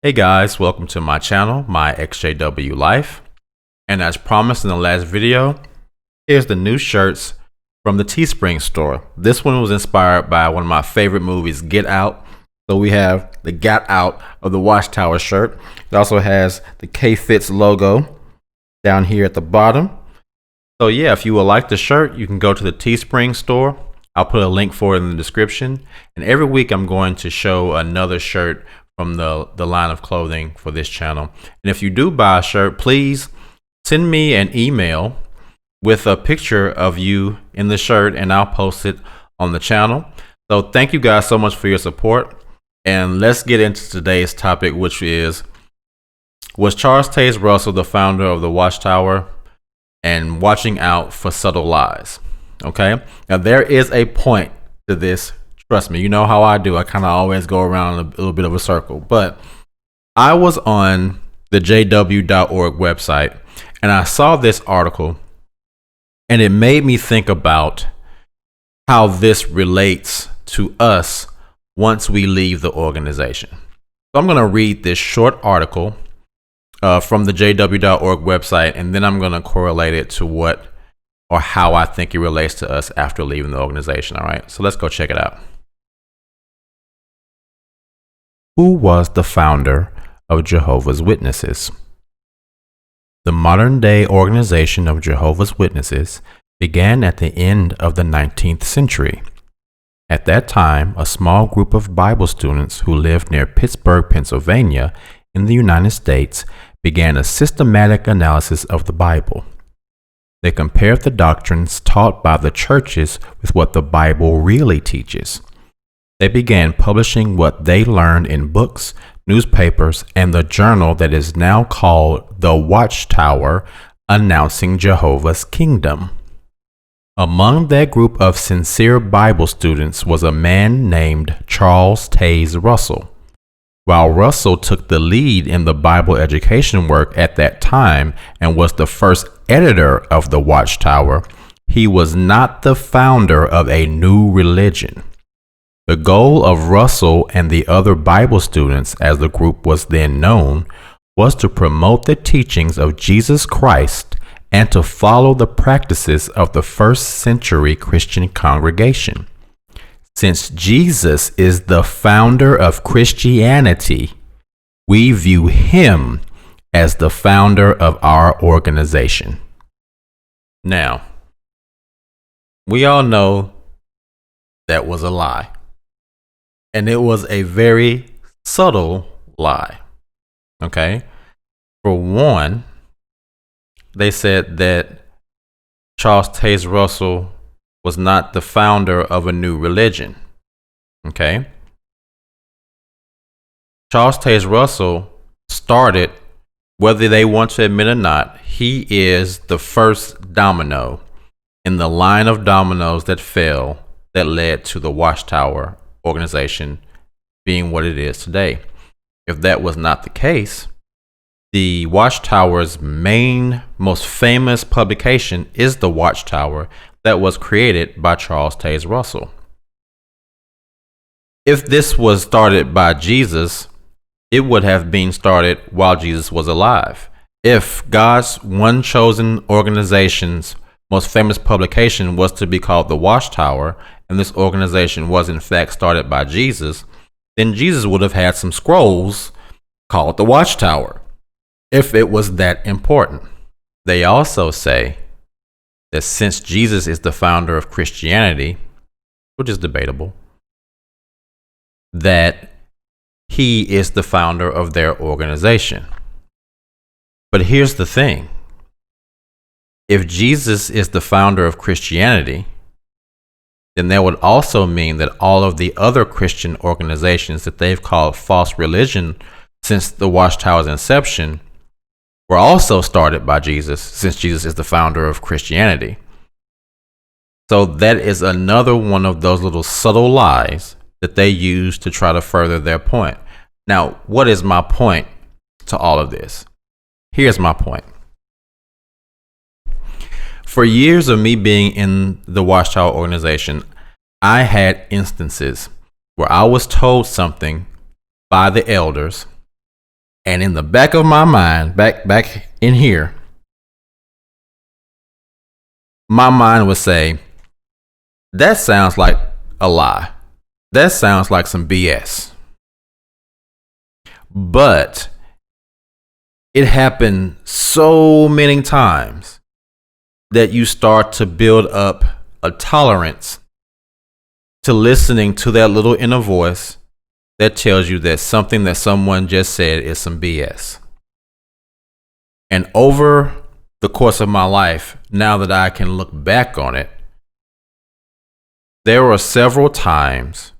Hey guys, welcome to my channel, my exjw life. And as promised in the last video, here's the new shirts from the Teespring store. This one was inspired by one of my favorite movies, Get Out. So we have the Get Out of the Watchtower shirt. It also has the K-Fits logo down here at the bottom. So yeah, if you would like the shirt, you can go to the Teespring store. I'll put a link for it in the description. And every week I'm going to show another shirt from the line of clothing for this channel. And if you do buy a shirt, please send me an email with a picture of you in the shirt and I'll post it on the channel. So thank you guys so much for your support. And let's get into today's topic, which is, was Charles Taze Russell the founder of the Watchtower and watching out for subtle lies? Okay, now there is a point to this. Trust me, you know how I do. I kind of always go around a little bit of a circle. But I was on the jw.org website and I saw this article and it made me think about how this relates to us once we leave the organization. So I'm going to read this short article from the jw.org website, and then I'm going to correlate it to what or how I think it relates to us after leaving the organization. All right, so let's go check it out. Who was the founder of Jehovah's Witnesses? The modern-day organization of Jehovah's Witnesses began at the end of the 19th century. At that time, a small group of Bible students who lived near Pittsburgh, Pennsylvania, in the United States, began a systematic analysis of the Bible. They compared the doctrines taught by the churches with what the Bible really teaches. They began publishing what they learned in books, newspapers, and the journal that is now called the Watchtower, announcing Jehovah's Kingdom. Among that group of sincere Bible students was a man named Charles Taze Russell. While Russell took the lead in the Bible education work at that time and was the first editor of the Watchtower, he was not the founder of a new religion. The goal of Russell and the other Bible students, as the group was then known, was to promote the teachings of Jesus Christ and to follow the practices of the first century Christian congregation. Since Jesus is the founder of Christianity, we view him as the founder of our organization. Now, we all know that was a lie. And it was a very subtle lie. Okay? For one, they said that Charles Taze Russell was not the founder of a new religion. Okay? Charles Taze Russell started, whether they want to admit or not, he is the first domino in the line of dominoes that fell that led to the Watchtower organization being what it is today. If that was not the case, the Watchtower's main, most famous publication is the Watchtower that was created by Charles Taze Russell. If this was started by Jesus, it would have been started while Jesus was alive. If God's one chosen organization's most famous publication was to be called the Watchtower, and this organization was in fact started by Jesus, then Jesus would have had some scrolls called the Watchtower, if it was that important. They also say that since Jesus is the founder of Christianity, which is debatable, that he is the founder of their organization. But here's the thing. If Jesus is the founder of Christianity, then that would also mean that all of the other Christian organizations that they've called false religion since the Watchtower's inception were also started by Jesus, since Jesus is the founder of Christianity. So that is another one of those little subtle lies that they use to try to further their point. Now, what is my point to all of this? Here's my point. For years of me being in the Watchtower organization, I had instances where I was told something by the elders And in the back of my mind, back in here, my mind would say, that sounds like a lie. That sounds like some BS. But it happened so many times that you start to build up a tolerance to listening to that little inner voice that tells you that something that someone just said is some BS. And over the course of my life, now that I can look back on it, there were several times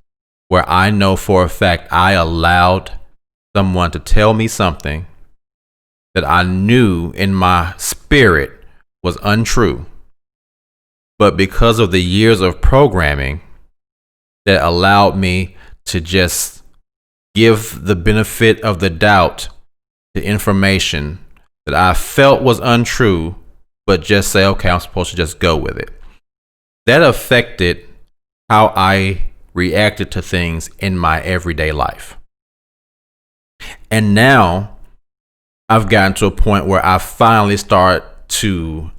where I know for a fact I allowed someone to tell me something that I knew in my spirit was untrue. But because of the years of programming that allowed me to just give the benefit of the doubt to information that I felt was untrue, but just say, okay, I'm supposed to just go with it. That affected how I reacted to things in my everyday life. And now I've gotten to a point where I finally start to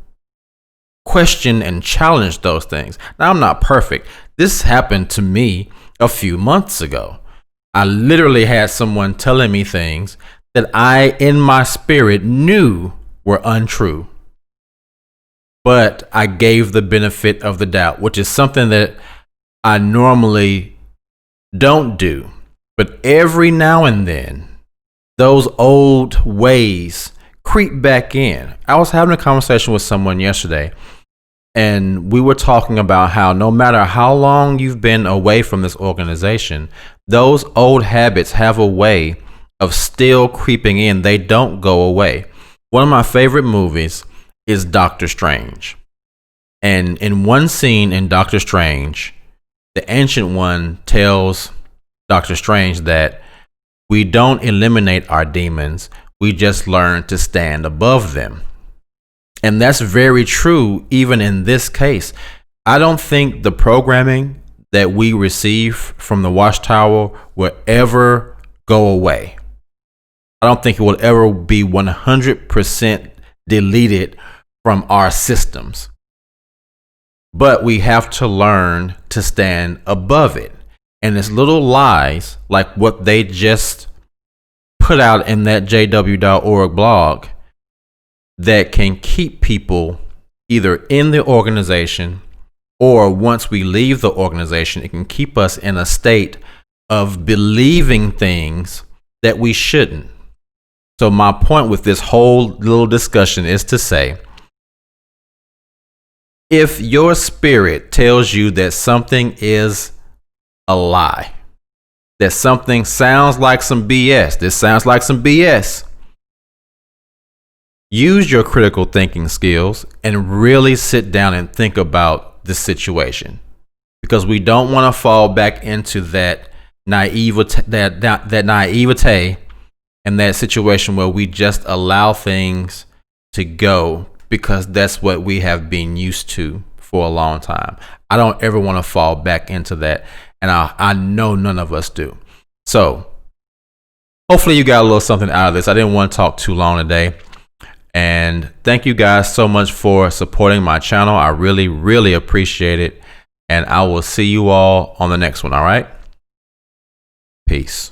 question and challenge those things. Now, I'm not perfect. This happened to me a few months ago. I literally had someone telling me things that I, in my spirit, knew were untrue. But I gave the benefit of the doubt, which is something that I normally don't do. But every now and then, those old ways creep back in. I was having a conversation with someone yesterday, and we were talking about how no matter how long you've been away from this organization, those old habits have a way of still creeping in. They don't go away. One of my favorite movies is Doctor Strange. And in one scene in Doctor Strange, the Ancient One tells Doctor Strange that we don't eliminate our demons, we just learn to stand above them. And that's very true even in this case. I don't think the programming that we receive from the watchtower will ever go away. I don't think it will ever be 100% deleted from our systems. But we have to learn to stand above it. And it's little lies like what they just put out in that jw.org blog that can keep people either in the organization, or once we leave the organization, it can keep us in a state of believing things that we shouldn't. So my point with this whole little discussion is to say, if your spirit tells you that something is a lie, that something sounds like some BS, this sounds like some BS, use your critical thinking skills and really sit down and think about the situation, because we don't want to fall back into that naivete, that naivete and that situation where we just allow things to go because that's what we have been used to for a long time. I don't ever want to fall back into that, and I know none of us do. So hopefully you got a little something out of this. I didn't want to talk too long today. And thank you guys so much for supporting my channel. I really, really appreciate it. And I will see you all on the next one. All right. Peace.